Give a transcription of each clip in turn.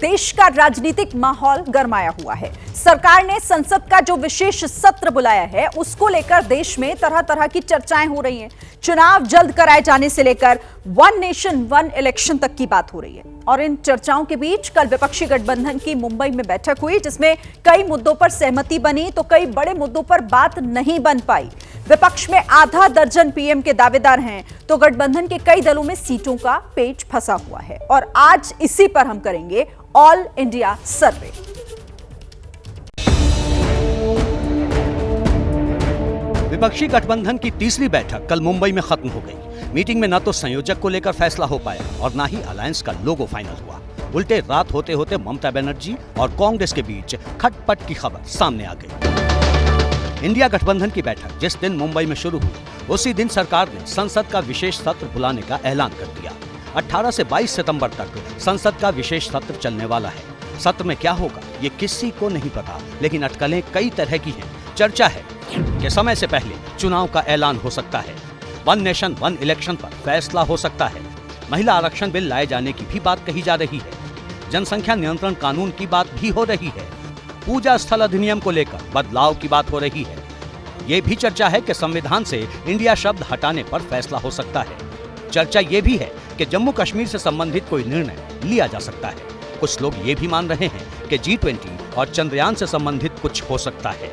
देश का राजनीतिक माहौल गरमाया हुआ है। सरकार ने संसद का जो विशेष सत्र बुलाया है उसको लेकर देश में तरह तरह की चर्चाएं हो रही हैं। चुनाव जल्द कराए जाने से लेकर वन नेशन वन इलेक्शन तक की बात हो रही है। और इन चर्चाओं के बीच कल विपक्षी गठबंधन की मुंबई में बैठक हुई, जिसमें कई मुद्दों पर सहमति बनी तो कई बड़े मुद्दों पर बात नहीं बन पाई। विपक्ष में आधा दर्जन पीएम के दावेदार हैं तो गठबंधन के कई दलों में सीटों का पेच फंसा हुआ है। और आज इसी पर हम करेंगे ऑल इंडिया सर्वे। विपक्षी गठबंधन की तीसरी बैठक कल मुंबई में खत्म हो गई। मीटिंग में न तो संयोजक को लेकर फैसला हो पाया और न ही अलायंस का लोगो फाइनल हुआ। उल्टे रात होते होते ममता बनर्जी और कांग्रेस के बीच खटपट की खबर सामने आ गई। इंडिया गठबंधन की बैठक जिस दिन मुंबई में शुरू हुई उसी दिन सरकार ने संसद का विशेष सत्र बुलाने का ऐलान कर दिया। 18 से 22 सितंबर तक संसद का विशेष सत्र चलने वाला है। सत्र में क्या होगा ये किसी को नहीं पता, लेकिन अटकलें कई तरह की हैं। चर्चा है कि समय से पहले चुनाव का ऐलान हो सकता है, वन नेशन वन इलेक्शन पर फैसला हो सकता है, महिला आरक्षण बिल लाए जाने की भी बात कही जा रही है, जनसंख्या नियंत्रण कानून की बात भी हो रही है, पूजा स्थल अधिनियम को लेकर बदलाव की बात हो रही है। ये भी चर्चा है कि संविधान से इंडिया शब्द हटाने पर फैसला हो सकता है। चर्चा ये भी है कि जम्मू कश्मीर से संबंधित कोई निर्णय लिया जा सकता है। कुछ लोग ये भी मान रहे हैं कि G20 और चंद्रयान से संबंधित कुछ हो सकता है।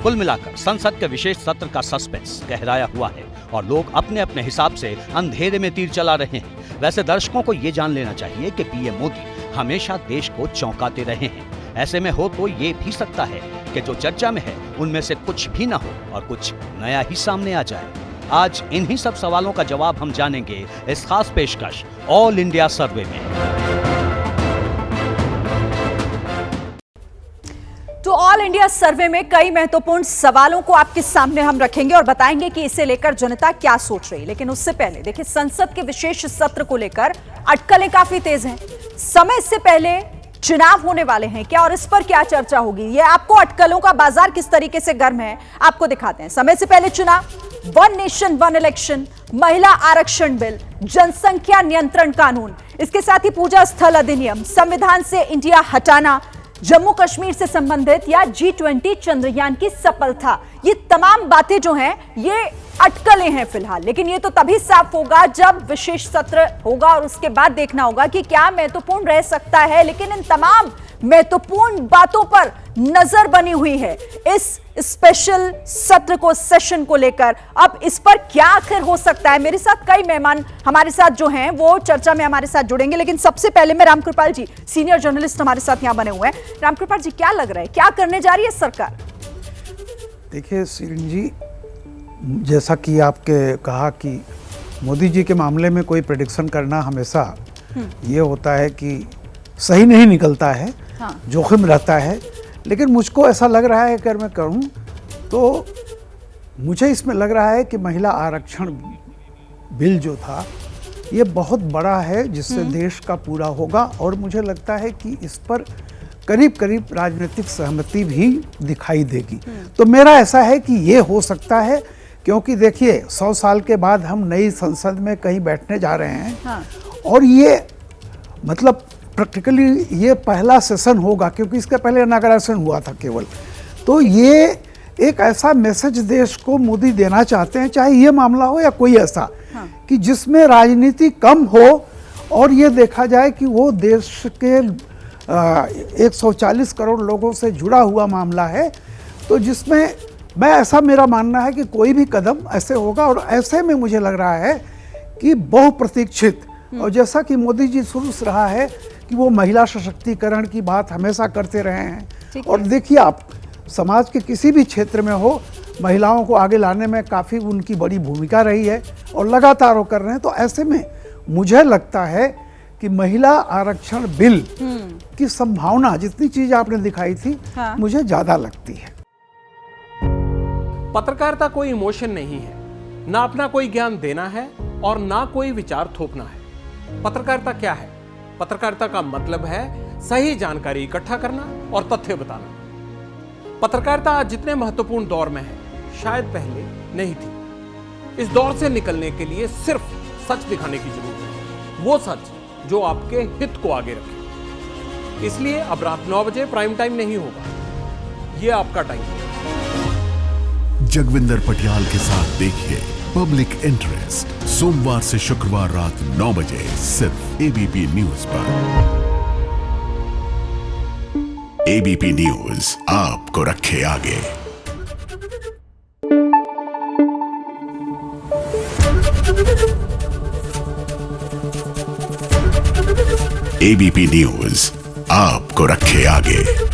कुल मिलाकर संसद के विशेष सत्र का सस्पेंस गहराया हुआ है और लोग अपने अपने हिसाब से अंधेरे में तीर चला रहे हैं। वैसे दर्शकों को ये जान लेना चाहिए कि पीएम मोदी हमेशा देश को चौंकाते रहे हैं। ऐसे में हो तो ये भी सकता है कि जो चर्चा में है उनमें से कुछ भी ना हो और कुछ नया ही सामने आ जाए। आज इन्हीं सब सवालों का जवाब हम जानेंगे इस खास पेशकश ऑल इंडिया सर्वे में। तो ऑल इंडिया सर्वे में कई महत्वपूर्ण सवालों को आपके सामने हम रखेंगे और बताएंगे कि इसे लेकर जनता क्या सोच रही है। लेकिन उससे पहले देखिए, संसद के विशेष सत्र को लेकर अटकलें काफी तेज हैं। समय से पहले चुनाव होने वाले हैं क्या और इस पर क्या चर्चा होगी, ये आपको अटकलों का बाजार किस तरीके से गर्म है आपको दिखाते हैं। समय से पहले चुनाव, वन नेशन वन इलेक्शन, महिला आरक्षण बिल, जनसंख्या नियंत्रण कानून, इसके साथ ही पूजा स्थल अधिनियम, संविधान से इंडिया हटाना, जम्मू कश्मीर से संबंधित या G20 चंद्रयान की सफलता, ये तमाम बातें जो हैं ये अटकलें हैं फिलहाल। लेकिन ये तो तभी साफ होगा जब विशेष सत्र होगा और उसके बाद देखना होगा कि क्या महत्वपूर्ण रह सकता है। लेकिन इन तमाम महत्वपूर्ण बातों पर नजर बनी हुई है इस स्पेशल सत्र को, सेशन को लेकर। अब इस पर क्या आखिर हो सकता है, मेरे साथ कई मेहमान हमारे साथ जो हैं वो चर्चा में हमारे साथ जुड़ेंगे। लेकिन सबसे पहले मैं रामकृपाल जी, सीनियर जर्नलिस्ट हमारे साथ यहां बने हुए हैं। रामकृपाल जी, क्या लग रहा है, क्या करने जा रही है सरकार? देखिए सीरीन जी, जैसा कि आपके कहा कि मोदी जी के मामले में कोई प्रेडिक्शन करना हमेशा ये होता है कि सही नहीं निकलता है, हाँ। जोखिम रहता है। लेकिन मुझको ऐसा लग रहा है, अगर मैं कहूँ तो मुझे इसमें लग रहा है कि महिला आरक्षण बिल जो था ये बहुत बड़ा है जिससे देश का पूरा होगा। और मुझे लगता है कि इस पर करीब करीब राजनीतिक सहमति भी दिखाई देगी। तो मेरा ऐसा है कि ये हो सकता है, क्योंकि देखिए 100 साल के बाद हम नई संसद में कहीं बैठने जा रहे हैं, हाँ। और ये मतलब प्रैक्टिकली ये पहला सेशन होगा, क्योंकि इसके पहले इनॉग्रेशन हुआ था केवल। तो ये एक ऐसा मैसेज देश को मोदी देना चाहते हैं, चाहे ये मामला हो या कोई ऐसा, हाँ। कि जिसमें राजनीति कम हो और ये देखा जाए कि वो देश के 140 करोड़ लोगों से जुड़ा हुआ मामला है। तो जिसमें मैं ऐसा मेरा मानना है कि कोई भी कदम ऐसे होगा। और ऐसे में मुझे लग रहा है कि बहुप्रतीक्षित, और जैसा कि मोदी जी शुरू से रहा है कि वो महिला सशक्तिकरण की बात हमेशा करते रहे हैं। और देखिए आप समाज के किसी भी क्षेत्र में हो, महिलाओं को आगे लाने में काफ़ी उनकी बड़ी भूमिका रही है और लगातार वो कर रहे हैं। तो ऐसे में मुझे लगता है कि महिला आरक्षण बिल की संभावना जितनी चीज आपने दिखाई थी, हाँ। मुझे ज़्यादा लगती है। पत्रकारिता कोई इमोशन नहीं है, ना अपना कोई ज्ञान देना है और ना कोई विचार थोपना है। पत्रकारिता क्या है? पत्रकारिता का मतलब है सही जानकारी इकट्ठा करना और तथ्य बताना। पत्रकारिता आज जितने महत्वपूर्ण दौर में है, शायद पहले नहीं थी। इस दौर से निकलने के लिए सिर्फ सच दिखाने की जरूरत है, वो सच जो आपके हित को आगे रखे। इसलिए अब रात 9 बजे प्राइम टाइम नहीं होगा, ये आपका टाइम है। जगविंदर पटियाल के साथ देखिए पब्लिक इंटरेस्ट सोमवार से शुक्रवार रात 9 बजे सिर्फ एबीपी न्यूज पर। एबीपी न्यूज आपको रखे आगे। एबीपी न्यूज आपको रखे आगे।